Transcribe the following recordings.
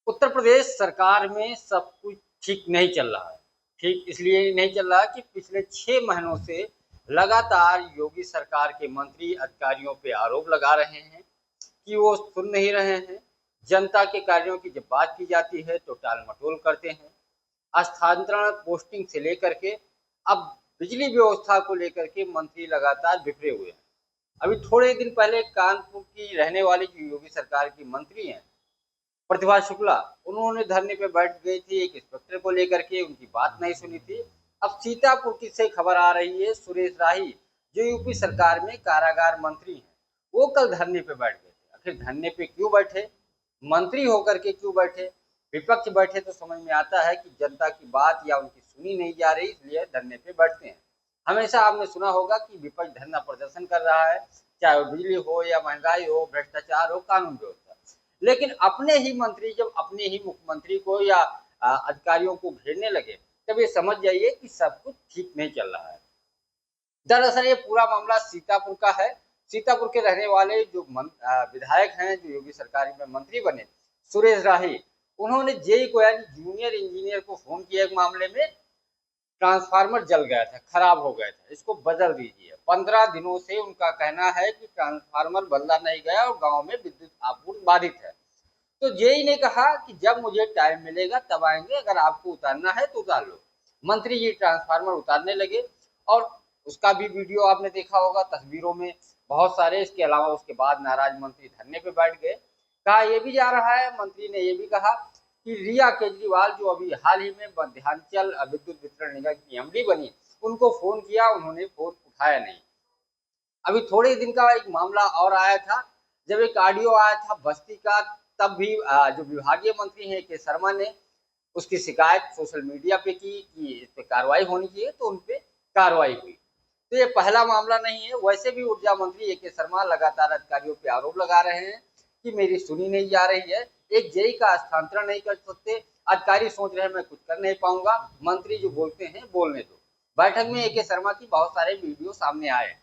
उत्तर प्रदेश सरकार में सब कुछ ठीक नहीं चल रहा है। ठीक इसलिए नहीं चल रहा कि पिछले 6 महीनों से लगातार योगी सरकार के मंत्री अधिकारियों पे आरोप लगा रहे हैं कि वो सुन नहीं रहे हैं। जनता के कार्यों की जब बात की जाती है तो टाल-मटोल करते हैं। स्थानांतरण पोस्टिंग से लेकर के अब बिजली व्यवस्था को लेकर के मंत्री लगातार बिखरे हुए हैं। अभी थोड़े दिन पहले कानपुर की रहने वाली जो योगी सरकार की मंत्री हैं प्रतिभा शुक्ला, उन्होंने धरने पे बैठ गई थी एक इंस्पेक्टर को लेकर के, उनकी बात नहीं सुनी थी। अब सीतापुर की से खबर आ रही है सुरेश राही जो यूपी सरकार में कारागार मंत्री हैं, वो कल धरने पे बैठ गए थे। आखिर धरने पे क्यों बैठे, मंत्री होकर के क्यों बैठे? विपक्ष बैठे तो समझ में आता है कि जनता की बात या उनकी सुनी नहीं जा रही, इसलिए धरने पे बैठते हैं। हमेशा आपने सुना होगा कि विपक्ष धरना प्रदर्शन कर रहा है, चाहे वो बिजली हो या महंगाई हो, भ्रष्टाचार हो, कानून व्यवस्था। लेकिन अपने ही मंत्री जब अपने ही मुख्यमंत्री को या अधिकारियों को घेरने लगे, तब ये समझ जाइए कि सब कुछ ठीक नहीं चल रहा है। दरअसल ये पूरा मामला सीतापुर का है। सीतापुर के रहने वाले जो विधायक हैं, जो योगी सरकार में मंत्री बने, सुरेश राही, उन्होंने जेई को यानी जूनियर इंजीनियर को फोन किया एक मामले में। ट्रांसफार्मर जल गया था, खराब हो गया था, इसको बदल दीजिए। 15 दिनों से उनका कहना है कि ट्रांसफार्मर बदला नहीं गया और गांव में विद्युत आपूर्ति बाधित है। तो जेई ने कहा कि जब मुझे टाइम मिलेगा तब आएंगे, अगर आपको उतारना है तो उतार लो। मंत्री जी ट्रांसफार्मर उतारने लगे और उसका भी वीडियो आपने देखा होगा तस्वीरों में बहुत सारे। इसके अलावा उसके बाद नाराज मंत्री धरने पे बैठ गए। कहा यह भी जा रहा है, मंत्री ने यह भी कहा कि रिया केजरीवाल जो अभी हाल ही में मध्यांचल विद्युत वितरण निगम की एमडी बनी, उनको फोन किया, उन्होंने फोन उठाया नहीं। अभी थोड़े दिन का एक मामला और आया था, जब एक ऑडियो आया था बस्ती का, तब भी जो विभागीय मंत्री हैं के शर्मा ने उसकी शिकायत सोशल मीडिया पे की कि इस पे कार्रवाई होनी चाहिए, तो उन पे कार्रवाई हुई। तो ये पहला मामला नहीं है। वैसे भी ऊर्जा मंत्री के शर्मा लगातार अधिकारियों पे आरोप लगा रहे हैं कि मेरी सुनी नहीं जा रही है, एक जेई का स्थानांतरण नहीं कर सकते। अधिकारी सोच रहे हैं मैं कुछ कर नहीं पाऊंगा, मंत्री जो बोलते हैं बोलने दो। बैठक में के शर्मा की बहुत सारे वीडियो सामने आए।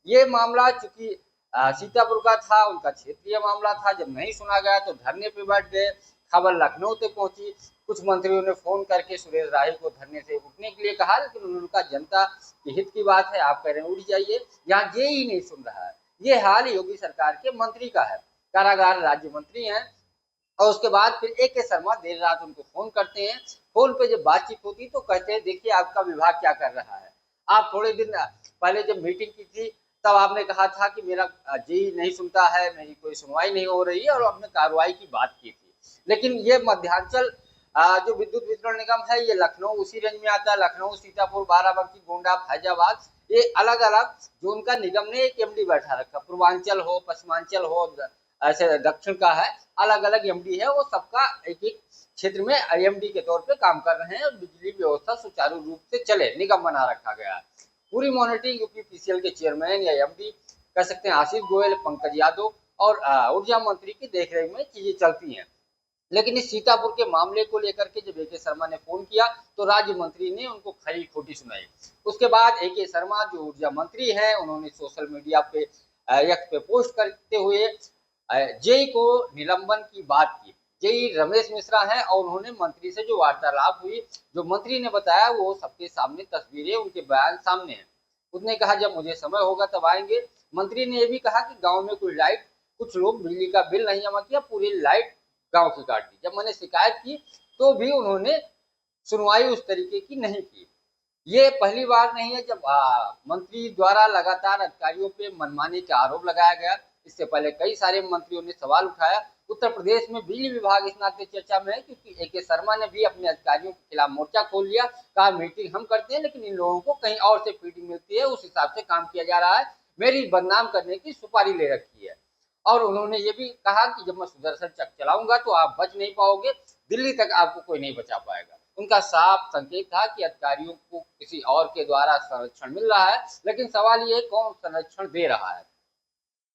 ये मामला चूंकि सीतापुर का था, उनका क्षेत्रीय मामला था, जब नहीं सुना गया तो धरने पे बैठ गए। खबर लखनऊ तक पहुंची, कुछ मंत्रियों ने फोन करके सुरेश राही को धरने से उठने के लिए कहा, लेकिन उनका जनता के हित की बात है, आप कह रहे हैं उठ जाइए, यहाँ जेई नहीं सुन रहा है। ये हाल योगी सरकार के मंत्री का है, कारागार राज्य मंत्री हैं। और उसके बाद फिर के शर्मा देर रात उनको फोन करते हैं। फोन पे जब बातचीत होती तो कहते हैं देखिए आपका विभाग क्या कर रहा है। आप थोड़े दिन पहले जब मीटिंग की थी तब आपने कहा था कि मेरा जेई नहीं सुनता है, मेरी कोई सुनवाई नहीं हो रही है, और आपने कार्रवाई की बात की थी। लेकिन ये मध्यांचल जो विद्युत वितरण निगम है, ये लखनऊ उसी रेंज में आता है। लखनऊ, सीतापुर, बाराबंकी, गोंडा, फैजाबाद, ये अलग अलग जो उनका निगम ने एक एमडी बैठा रखा। पूर्वांचल हो, पश्चिमांचल हो, ऐसे दक्षिण का है, अलग अलग एमडी है। वो सबका एक एक क्षेत्र में एमडी के तौर पे काम कर रहे हैं और बिजली व्यवस्था सुचारू रूप से चले, निगम बना रखा गया है। पूरी मॉनिटरिंग यूपीपीसीएल के चेयरमैन या एमडी कह सकते हैं आशीष गोयल, पंकज यादव और ऊर्जा मंत्री की देखरेख में चीजें चलती हैं। लेकिन इस सीतापुर के मामले को लेकर के जब के शर्मा ने फोन किया तो राज्य मंत्री ने उनको खरी खोटी सुनाई। उसके बाद के शर्मा जो ऊर्जा मंत्री हैं, उन्होंने सोशल मीडिया पे एक्स पे पोस्ट करते हुए जेई को निलंबन की बात की। जेई रमेश मिश्रा है और उन्होंने मंत्री से जो वार्तालाप हुई, जो मंत्री ने बताया वो सबके सामने तस्वीरें, उनके बयान सामने हैं। उसने कहा जब मुझे समय होगा तब आएंगे। मंत्री ने यह भी कहा कि गांव में कोई लाइट, कुछ लोग बिजली का बिल नहीं जमा किया, पूरी लाइट गांव की काट दी। जब मैंने शिकायत की तो भी उन्होंने सुनवाई उस तरीके की नहीं की। ये पहली बार नहीं है जब मंत्री द्वारा लगातार अधिकारियों पे मनमानी का आरोप लगाया गया। इससे पहले कई सारे मंत्रियों ने सवाल उठाया। उत्तर प्रदेश में बिजली विभाग इस नाते चर्चा में है क्योंकि के शर्मा ने भी अपने अधिकारियों के खिलाफ मोर्चा खोल लिया। कहा मीटिंग हम करते हैं लेकिन इन लोगों को कहीं और से फीडिंग मिलती है, उस हिसाब से काम किया जा रहा है, मेरी बदनाम करने की सुपारी ले रखी है। और उन्होंने ये भी कहा कि जब मैं सुदर्शन चक्र चलाऊंगा तो आप बच नहीं पाओगे, दिल्ली तक आपको कोई नहीं बचा पाएगा। उनका साफ संकेत था कि अधिकारियों को किसी और के द्वारा संरक्षण मिल रहा है, लेकिन सवाल ये कौन संरक्षण दे रहा है,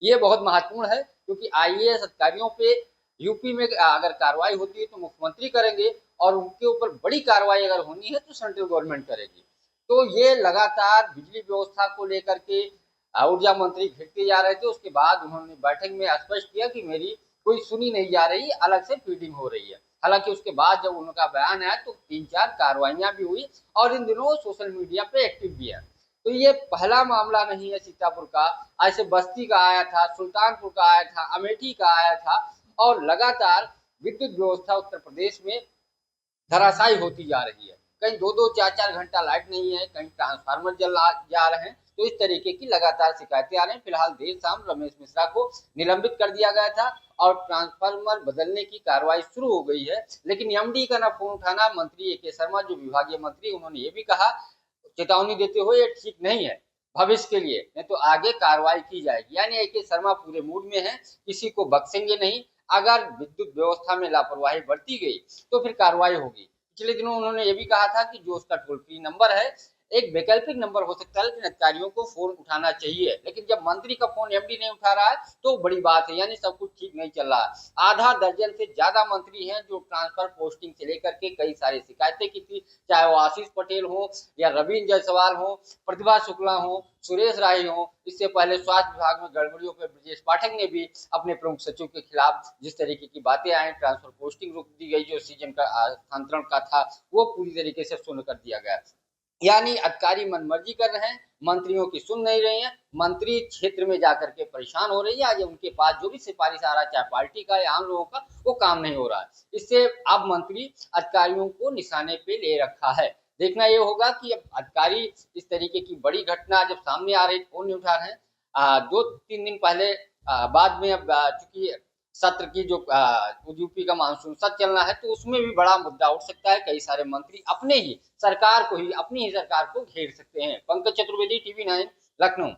ये बहुत महत्वपूर्ण है। क्योंकि आईएएस अधिकारियों पे यूपी में अगर कार्रवाई होती है तो मुख्यमंत्री करेंगे और उनके ऊपर बड़ी कार्रवाई अगर होनी है तो सेंट्रल गवर्नमेंट करेगी। तो ये लगातार बिजली व्यवस्था को लेकर के ऊर्जा मंत्री घिरते जा रहे थे। उसके बाद उन्होंने बैठक में स्पष्ट किया कि मेरी कोई सुनी नहीं जा रही, अलग से फीडिंग हो रही है। हालांकि उसके बाद जब उनका बयान आया तो 3-4 कार्रवाइयां भी हुई और इन दिनों सोशल मीडिया पे एक्टिव भी है। तो ये पहला मामला नहीं है सीतापुर का, ऐसे बस्ती का आया था, सुल्तानपुर का आया था, अमेठी का आया था और लगातार विद्युत व्यवस्था उत्तर प्रदेश में धराशायी होती जा रही है। कहीं 2-2 4-4 घंटा लाइट नहीं है, कहीं ट्रांसफार्मर जल जा रहे हैं। तो इस तरीके की लगातार शिकायतें आ रही हैं। फिलहाल देर शाम रमेश मिश्रा को निलंबित कर दिया गया था और ट्रांसफार्मर बदलने की कार्रवाई शुरू हो गई है, लेकिन एमडी का ना फोन उठाना। मंत्री ए के शर्मा जो विभागीय मंत्री, उन्होंने ये भी कहा, चेतावनी देते हुए, ये ठीक नहीं है भविष्य के लिए, नहीं तो आगे कार्रवाई की जाएगी। यानी ए के शर्मा पूरे मूड में है, किसी को बख्शेंगे नहीं। अगर विद्युत व्यवस्था में लापरवाही बरती गई तो फिर कार्रवाई होगी। पिछले दिनों उन्होंने ये भी कहा था कि जो उसका टोल फ्री नंबर है, एक वैकल्पिक नंबर हो सकता है, लेकिन अधिकारियों को फोन उठाना चाहिए। लेकिन जब मंत्री का फोन एमडी नहीं उठा रहा है तो बड़ी बात है, यानी सब कुछ ठीक नहीं चल रहा है। आधा दर्जन से ज्यादा मंत्री हैं जो ट्रांसफर पोस्टिंग से लेकर के कई सारी शिकायतें की थी, चाहे वो आशीष पटेल हो या रविंद्र जायसवाल हो, प्रतिभा शुक्ला हो, सुरेश राय हो। इससे पहले स्वास्थ्य विभाग में गड़बड़ियों पर ब्रजेश पाठक ने भी अपने प्रमुख सचिव के खिलाफ जिस तरीके की बातें आई, ट्रांसफर पोस्टिंग रोक दी गई, जो सीजन का स्थानांतरण का था वो पूरी तरीके से शून्य कर दिया गया। यानी अधिकारी मनमर्जी कर रहे हैं, मंत्रियों की सुन नहीं रहे हैं। मंत्री क्षेत्र में जाकर के परेशान हो रही है। आज उनके पास जो भी सिफारिश आ रहा है, चाहे पार्टी का या आम लोगों का, वो काम नहीं हो रहा है। इससे अब मंत्री अधिकारियों को निशाने पे ले रखा है। देखना ये होगा कि अब अधिकारी इस तरीके की बड़ी घटना जब सामने आ रही, फोन नहीं उठा रहे हैं। 2-3 दिन पहले बाद में अब चूंकि सत्र की जो यूपी का मानसून सत्र चलना है, तो उसमें भी बड़ा मुद्दा उठ सकता है। कई सारे मंत्री अपनी ही सरकार को घेर सकते हैं। पंकज चतुर्वेदी, टीवी 9, लखनऊ।